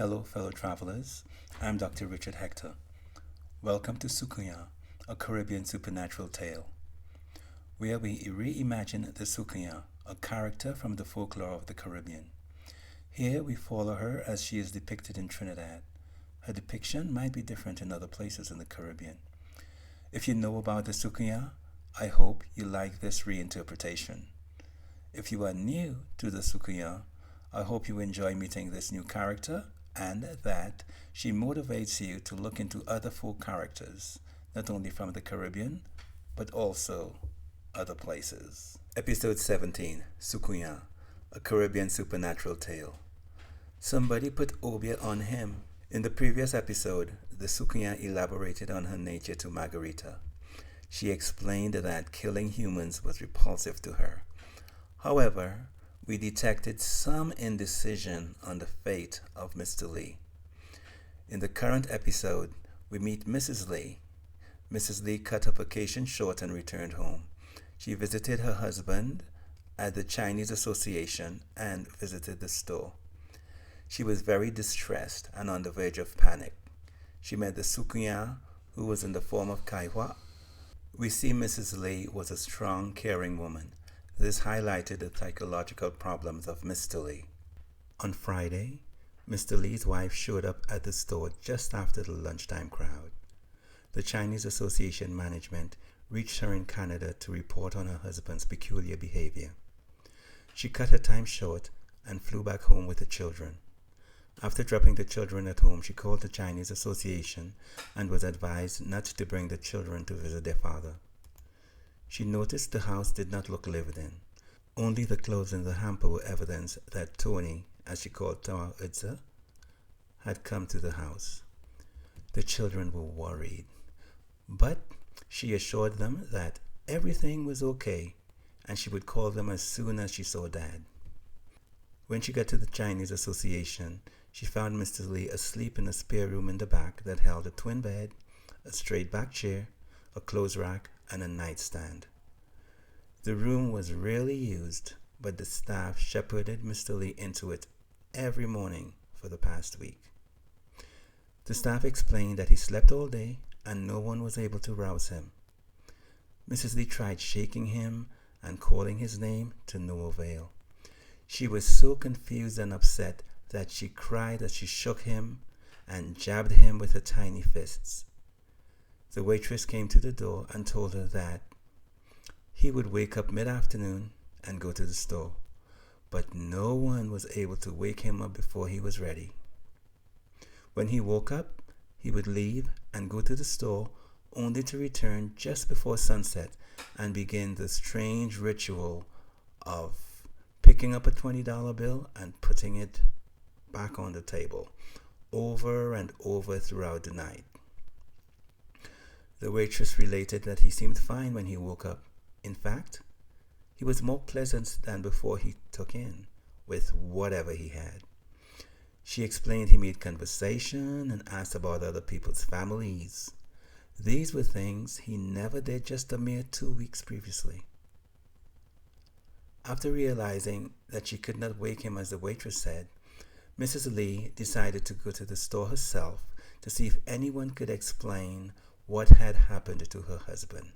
Hello, fellow travelers. I'm Dr. Richard Hector. Welcome to Soucouyant, a Caribbean supernatural tale, where we reimagine the Soucouyant, a character from the folklore of the Caribbean. Here we follow her as she is depicted in Trinidad. Her depiction might be different in other places in the Caribbean. If you know about the Soucouyant, I hope you like this reinterpretation. If you are new to the Soucouyant, I hope you enjoy meeting this new character and that she motivates you to look into other folk characters, not only from the Caribbean, but also other places. Episode 17, Soucouyant, a Caribbean supernatural tale. Somebody put Obeah on him. In the previous episode, the Soucouyant elaborated on her nature to Margarita. She explained that killing humans was repulsive to her. However, we detected some indecision on the fate of Mr. Lee. In the current episode, we meet Mrs. Lee. Mrs. Lee cut her vacation short and returned home. She visited her husband at the Chinese Association and visited the store. She was very distressed and on the verge of panic. She met the Soucouyant, who was in the form of Kāihuā. We see Mrs. Lee was a strong, caring woman. This highlighted the psychological problems of Mr. Lee. On Friday, Mr. Lee's wife showed up at the store just after the lunchtime crowd. The Chinese Association management reached her in Canada to report on her husband's peculiar behavior. She cut her time short and flew back home with the children. After dropping the children at home, she called the Chinese Association and was advised not to bring the children to visit their father. She noticed the house did not look lived in. Only the clothes in the hamper were evidence that Tony, as she called Tāihuā, had come to the house. The children were worried, but she assured them that everything was okay and she would call them as soon as she saw Dad. When she got to the Chinese Association, she found Mr. Lee asleep in a spare room in the back that held a twin bed, a straight back chair, a clothes rack, and a nightstand. The room was rarely used, but the staff shepherded Mr. Lee into it every morning for the past week. The staff explained that he slept all day and no one was able to rouse him. Mrs. Lee tried shaking him and calling his name to no avail. She was so confused and upset that she cried as she shook him and jabbed him with her tiny fists. The waitress came to the door and told her that he would wake up mid-afternoon and go to the store, but no one was able to wake him up before he was ready. When he woke up, he would leave and go to the store only to return just before sunset and begin the strange ritual of picking up a $20 bill and putting it back on the table over and over throughout the night. The waitress related that he seemed fine when he woke up. In fact, he was more pleasant than before he took in with whatever he had. She explained he made conversation and asked about other people's families. These were things he never did just a mere 2 weeks previously. After realizing that she could not wake him as the waitress said, Mrs. Lee decided to go to the store herself to see if anyone could explain what had happened to her husband.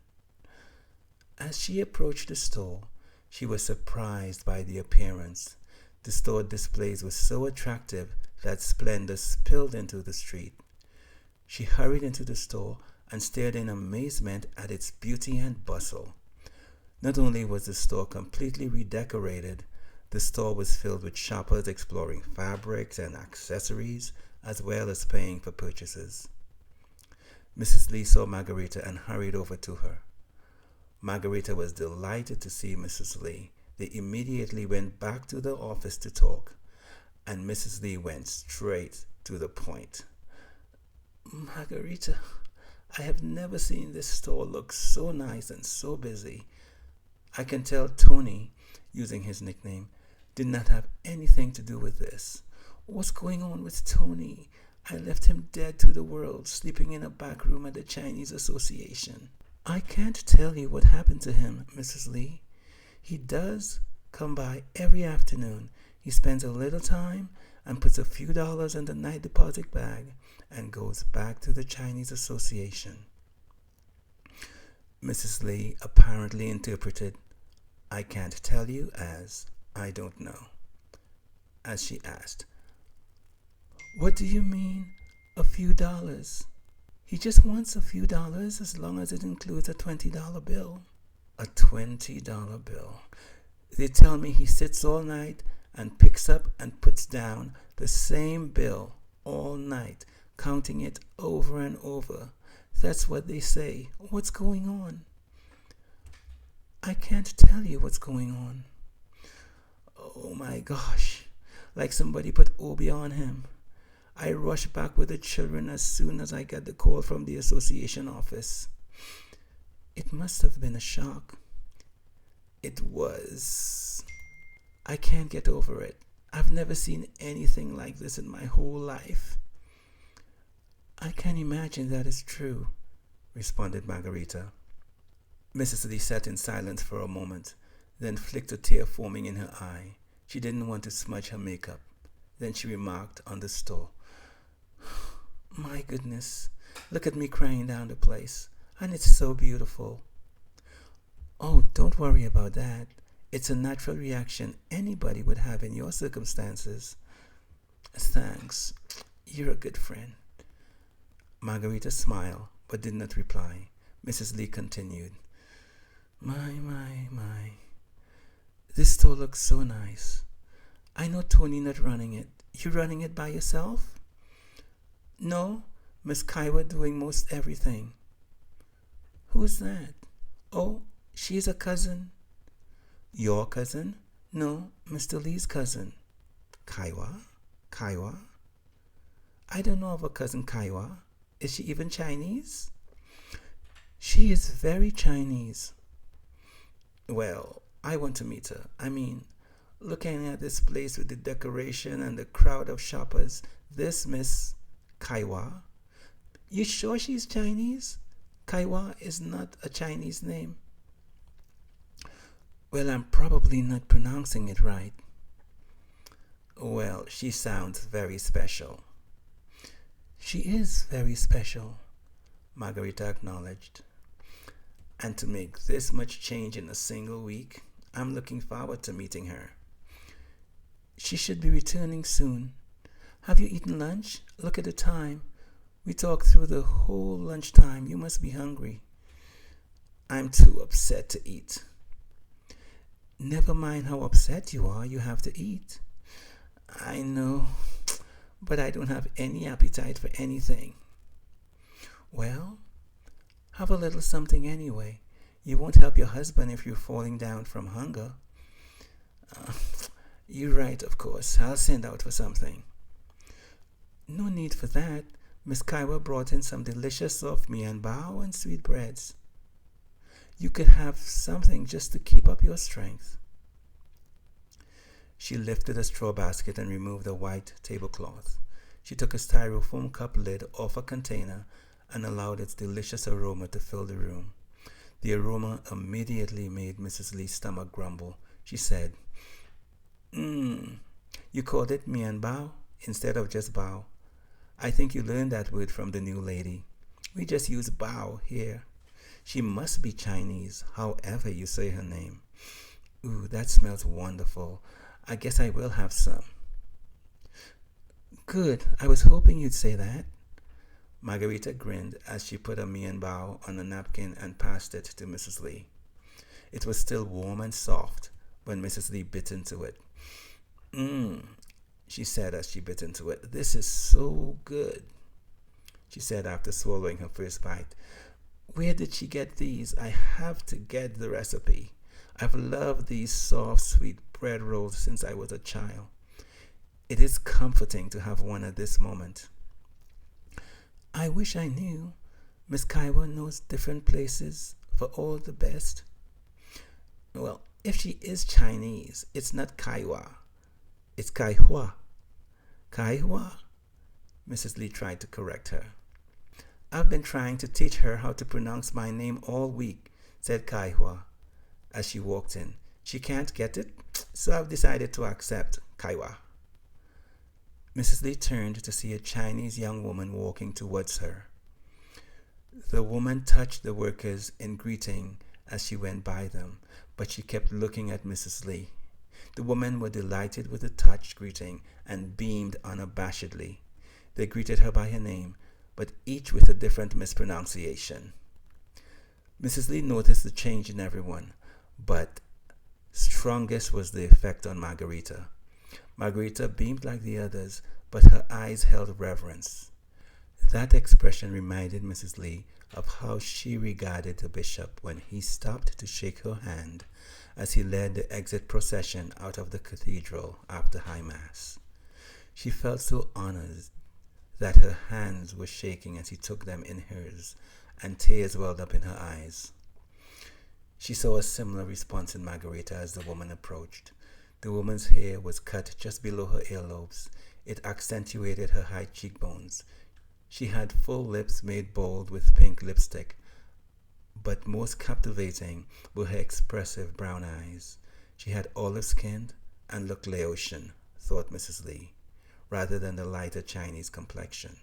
As she approached the store, she was surprised by the appearance. The store displays were so attractive that splendor spilled into the street. She hurried into the store and stared in amazement at its beauty and bustle. Not only was the store completely redecorated, the store was filled with shoppers exploring fabrics and accessories, as well as paying for purchases. Mrs. Lee saw Margarita and hurried over to her. Margarita was delighted to see Mrs. Lee. They immediately went back to the office to talk, and Mrs. Lee went straight to the point. Margarita, I have never seen this store look so nice and so busy. I can tell Tony, using his nickname, did not have anything to do with this. What's going on with Tony? I left him dead to the world, sleeping in a back room at the Chinese Association. I can't tell you what happened to him, Mrs. Lee. He does come by every afternoon. He spends a little time and puts a few dollars in the night deposit bag and goes back to the Chinese Association. Mrs. Lee apparently interpreted, "I can't tell you," as "I don't know," as she asked, "What do you mean, a few dollars?" "He just wants a few dollars as long as it includes a $20 bill. A $20 bill. They tell me he sits all night and picks up and puts down the same bill all night, counting it over and over. That's what they say. What's going on?" "I can't tell you what's going on." "Oh my gosh, like somebody put Obeah on him." I rushed back with the children as soon as I got the call from the association office. It must have been a shock. It was. I can't get over it. I've never seen anything like this in my whole life. "I can imagine that is true," responded Margarita. Mrs. Lee sat in silence for a moment, then flicked a tear forming in her eye. She didn't want to smudge her makeup. Then she remarked on the store, "My goodness, look at me crying down the place. And it's so beautiful." "Oh, don't worry about that. It's a natural reaction anybody would have in your circumstances." "Thanks. You're a good friend." Margarita smiled, but did not reply. Mrs. Lee continued, My. This store looks so nice. I know Tony not running it. You running it by yourself?" "No, Miss Kāihuā doing most everything." "Who's that?" "Oh, she's a cousin." "Your cousin?" "No, Mr. Lee's cousin." Kāihuā? I don't know of a cousin Kāihuā. Is she even Chinese?" "She is very Chinese." "Well, I want to meet her. I mean, looking at this place with the decoration and the crowd of shoppers, this Miss Kāihuā." "You sure she's Chinese? Kāihuā is not a Chinese name." "Well, I'm probably not pronouncing it right." "Well, she sounds very special." "She is very special," Margarita acknowledged. "And to make this much change in a single week, I'm looking forward to meeting her." "She should be returning soon. Have you eaten lunch? Look at the time. We talked through the whole lunchtime. You must be hungry." "I'm too upset to eat." "Never mind how upset you are. You have to eat." "I know, but I don't have any appetite for anything." "Well, have a little something anyway. You won't help your husband if you're falling down from hunger." You're right, of course. I'll send out for something." "No need for that. Miss Kāihuā brought in some delicious soft mian bao and sweetbreads. You could have something just to keep up your strength." She lifted a straw basket and removed a white tablecloth. She took a styrofoam cup lid off a container and allowed its delicious aroma to fill the room. The aroma immediately made Mrs. Lee's stomach grumble. She said, You called it mian bao instead of just bao. I think you learned that word from the new lady. We just use bao here. She must be Chinese, however you say her name." "Ooh, that smells wonderful. I guess I will have some." "Good. I was hoping you'd say that." Margarita grinned as she put a mian bao on a napkin and passed it to Mrs. Lee. It was still warm and soft when Mrs. Lee bit into it. She said as she bit into it. "This is so good," she said after swallowing her first bite. "Where did she get these? I have to get the recipe. I've loved these soft, sweet bread rolls since I was a child. It is comforting to have one at this moment." "I wish I knew. Miss Kāihuā knows different places for all the best." "Well, if she is Chinese, it's not Kāihuā. It's Kāihuā." "Kāihuā?" Mrs. Lee tried to correct her. "I've been trying to teach her how to pronounce my name all week," said Kāihuā as she walked in. "She can't get it, so I've decided to accept Kāihuā." Mrs. Lee turned to see a Chinese young woman walking towards her. The woman touched the workers in greeting as she went by them, but she kept looking at Mrs. Lee. The women were delighted with the touched greeting and beamed unabashedly. They greeted her by her name, but each with a different mispronunciation. Mrs. Lee noticed the change in everyone, but strongest was the effect on Margarita. Margarita beamed like the others, but her eyes held reverence. That expression reminded Mrs. Lee of how she regarded the bishop when he stopped to shake her hand as he led the exit procession out of the cathedral after High Mass. She felt so honored that her hands were shaking as he took them in hers, and tears welled up in her eyes. She saw a similar response in Margarita as the woman approached. The woman's hair was cut just below her earlobes. It accentuated her high cheekbones. She had full lips made bold with pink lipstick, but most captivating were her expressive brown eyes. She had olive skin and looked Laotian, thought Mrs. Lee, rather than the lighter Chinese complexion.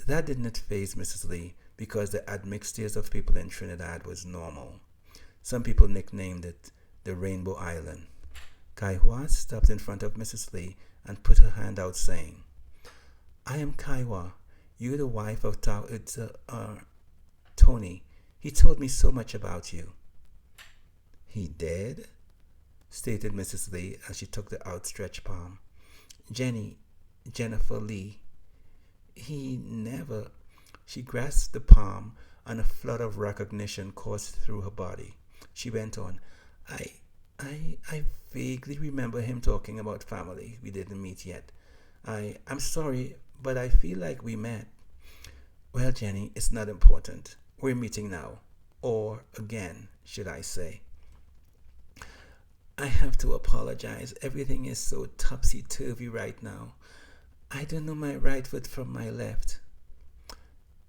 That did not faze Mrs. Lee because the admixtures of people in Trinidad was normal. Some people nicknamed it the Rainbow Island. Kāihuā stopped in front of Mrs. Lee and put her hand out, saying, "I am Kāihuā. You're the wife of Tony. He told me so much about you." "He did?" stated Mrs. Lee as she took the outstretched palm. Jennifer Lee. He never. She grasped the palm and a flood of recognition coursed through her body. She went on, I vaguely remember him talking about family. We didn't meet yet. I'm sorry, but I feel like we met. Well, Jenny, it's not important. We're meeting now. Or again, should I say. I have to apologize. Everything is so topsy-turvy right now. I don't know my right foot from my left.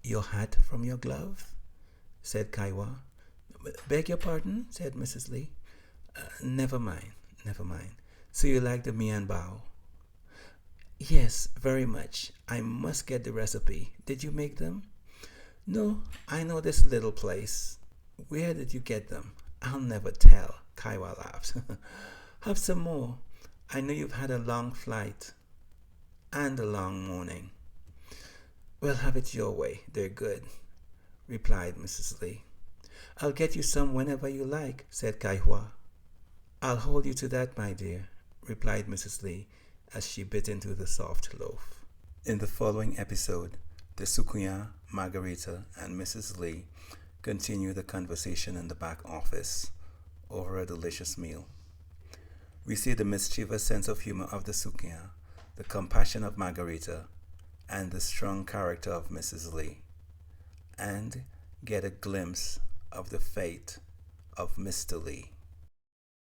Your hat from your glove? Said Kāihuā. Beg your pardon? Said Mrs. Lee. Never mind. So you like the mian bao? Yes, very much. I must get the recipe. Did you make them? No, I know this little place. Where did you get them? I'll never tell. Kāihuā laughed. Have some more. I know you've had a long flight and a long morning. Well, have it your way. They're good, replied Mrs. Lee. I'll get you some whenever you like, said Kāihuā. I'll hold you to that, my dear, replied Mrs. Lee as she bit into the soft loaf. In the following episode, the Soucouyant, Margarita, and Mrs. Lee continue the conversation in the back office over a delicious meal. We see the mischievous sense of humor of the Soucouyant, the compassion of Margarita, and the strong character of Mrs. Lee, and get a glimpse of the fate of Mr. Lee.